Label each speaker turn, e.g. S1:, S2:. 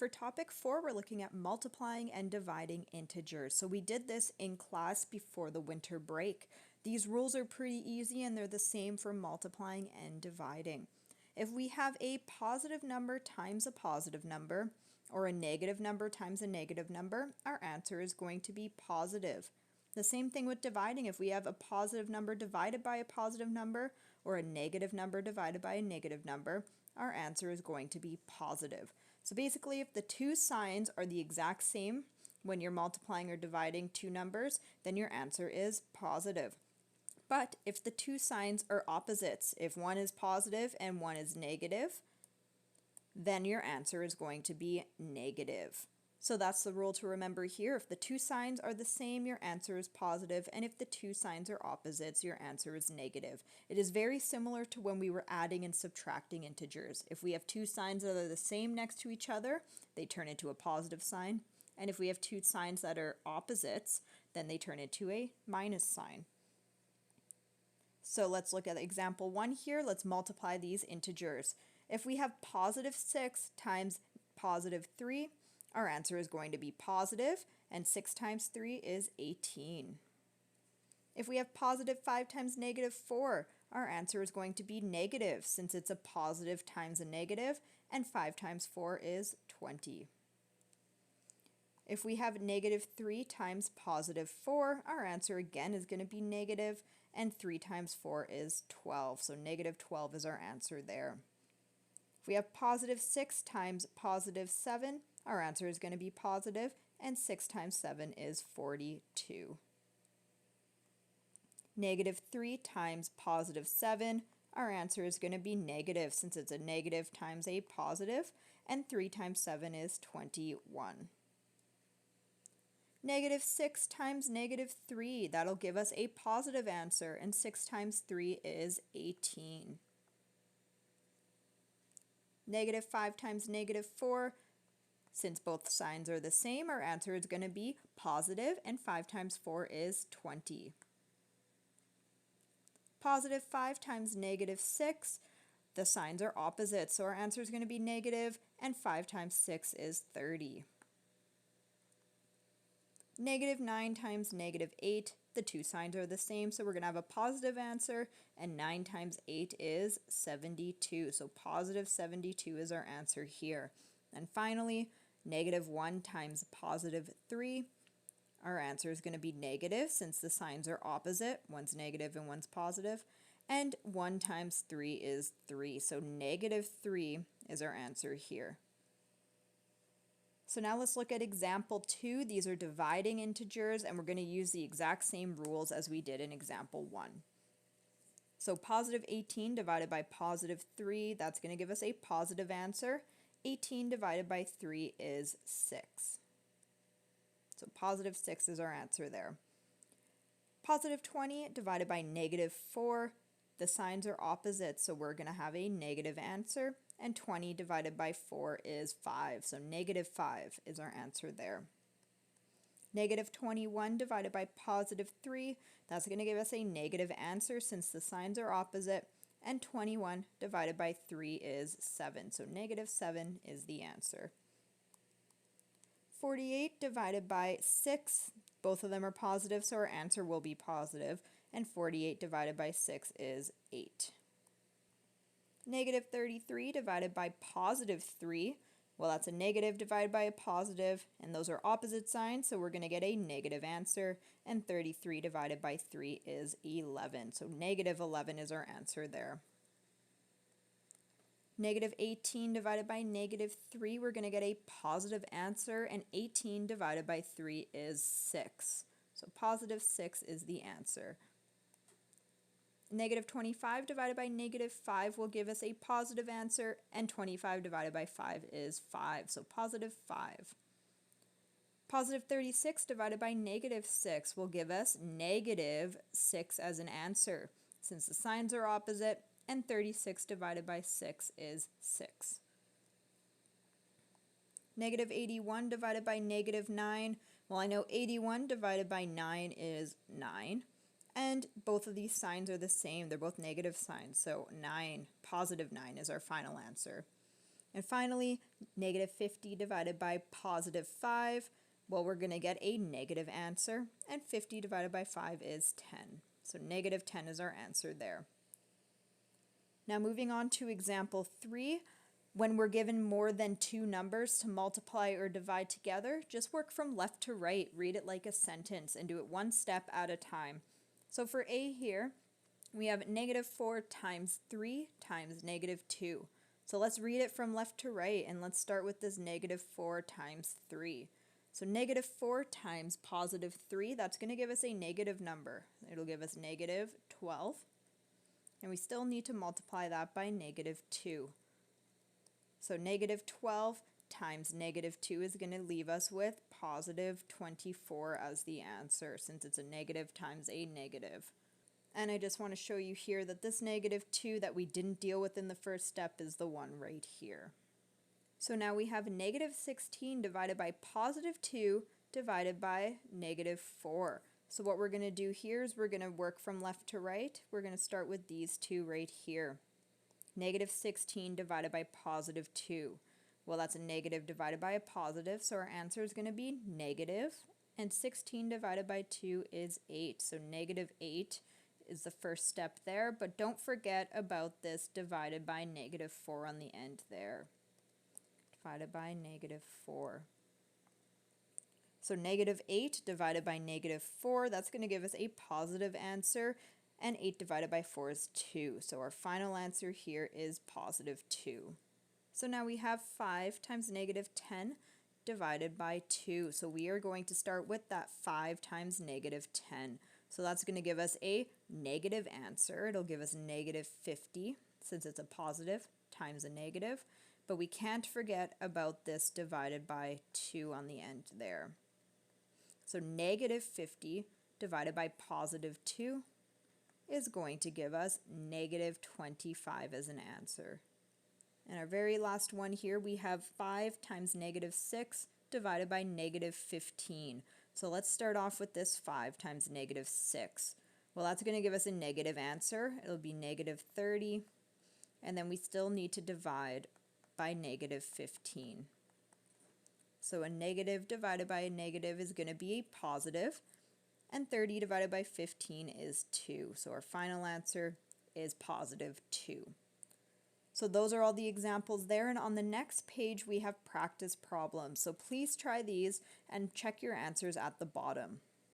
S1: For topic 4, we're looking at multiplying and dividing integers. So we did this in class before the winter break. These rules are pretty easy and they're the same for multiplying and dividing. If we have a positive number times a positive number, or a negative number times a negative number, our answer is going to be positive. The same thing with dividing. If we have a positive number divided by a positive number, or a negative number divided by a negative number, our answer is going to be positive. So basically, if the two signs are the exact same when you're multiplying or dividing two numbers, then your answer is positive. But if the two signs are opposites, if one is positive and one is negative, then your answer is going to be negative. So that's the rule to remember here. If the two signs are the same, your answer is positive, and if the two signs are opposites, your answer is negative. It is very similar to when we were adding and subtracting integers. If we have two signs that are the same next to each other, they turn into a positive sign, and if we have two signs that are opposites, then they turn into a minus sign. So let's look at example 1 here. Let's multiply these integers. If we have positive 6 times positive 3, our answer is going to be positive, and 6 times 3 is 18. If we have positive 5 times negative 4, our answer is going to be negative, since it's a positive times a negative, and 5 times 4 is 20. If we have negative 3 times positive 4, our answer again is going to be negative, and 3 times 4 is 12, so negative 12 is our answer there. If we have positive 6 times positive 7, our answer is going to be positive, and 6 times 7 is 42. Negative 3 times positive 7, our answer is going to be negative, since it's a negative times a positive, and 3 times 7 is 21. Negative 6 times negative 3, that'll give us a positive answer, and 6 times 3 is 18. Negative 5 times negative 4, since both signs are the same, our answer is going to be positive, and 5 times 4 is 20. Positive 5 times negative 6, the signs are opposite, so our answer is going to be negative, and 5 times 6 is 30. Negative 9 times negative 8, the two signs are the same, so we're going to have a positive answer, and 9 times 8 is 72, so positive 72 is our answer here. And finally, negative 1 times positive 3, our answer is going to be negative, since the signs are opposite, one's negative and one's positive, and 1 times 3 is 3, so negative 3 is our answer here. So now let's look at example 2. These are dividing integers, and we're going to use the exact same rules as we did in example 1. So positive 18 divided by positive 3, that's going to give us a positive answer. 18 divided by 3 is 6. So positive 6 is our answer there. Positive 20 divided by negative 4, the signs are opposite, so we're going to have a negative answer. And 20 divided by 4 is 5, so negative 5 is our answer there. Negative 21 divided by positive 3, that's going to give us a negative answer since the signs are opposite, and 21 divided by 3 is 7, so negative 7 is the answer. 48 divided by 6, both of them are positive, so our answer will be positive, and 48 divided by 6 is 8. Negative 33 divided by positive 3, well, that's a negative divided by a positive, and those are opposite signs, so we're going to get a negative answer, and 33 divided by 3 is 11, so negative 11 is our answer there. Negative 18 divided by negative 3, we're going to get a positive answer, and 18 divided by 3 is 6, so positive 6 is the answer. Negative 25 divided by negative 5 will give us a positive answer, and 25 divided by 5 is 5, so positive 5. Positive 36 divided by negative 6 will give us negative 6 as an answer, since the signs are opposite, and 36 divided by 6 is 6. Negative 81 divided by negative 9, well, I know 81 divided by 9 is 9. And both of these signs are the same. They're both negative signs, so 9, positive 9 is our final answer. And finally, negative 50 divided by positive 5, well, we're going to get a negative answer, and 50 divided by 5 is 10. So negative 10 is our answer there. Now moving on to example 3, when we're given more than two numbers to multiply or divide together, just work from left to right, read it like a sentence, and do it one step at a time. So for A here, we have negative 4 times 3 times negative 2. So let's read it from left to right, and let's start with this negative 4 times 3. So negative 4 times positive 3, that's going to give us a negative number. It'll give us negative 12. And we still need to multiply that by negative 2. So negative 12 times negative 2 is going to leave us with positive 24 as the answer, since it's a negative times a negative. And I just want to show you here that this negative 2 that we didn't deal with in the first step is the one right here. So now we have negative 16 divided by positive 2 divided by negative 4. So what we're going to do here is we're going to work from left to right. We're going to start with these two right here. Negative 16 divided by positive 2. Well, that's a negative divided by a positive, so our answer is going to be negative. And 16 divided by 2 is 8. So negative 8 is the first step there, but don't forget about this divided by negative 4 on the end there. Divided by negative 4. So negative 8 divided by negative 4, that's going to give us a positive answer, and 8 divided by 4 is 2. So our final answer here is positive 2. So now we have 5 times negative 10 divided by 2. So we are going to start with that 5 times negative 10. So that's going to give us a negative answer. It'll give us negative 50, since it's a positive times a negative. But we can't forget about this divided by 2 on the end there. So negative 50 divided by positive 2 is going to give us negative 25 as an answer. And our very last one here, we have 5 times negative 6 divided by negative 15. So let's start off with this 5 times negative 6. Well, that's going to give us a negative answer. It'll be negative 30. And then we still need to divide by negative 15. So a negative divided by a negative is going to be a positive, and 30 divided by 15 is 2. So our final answer is positive 2. So those are all the examples there, and on the next page we have practice problems. So please try these and check your answers at the bottom.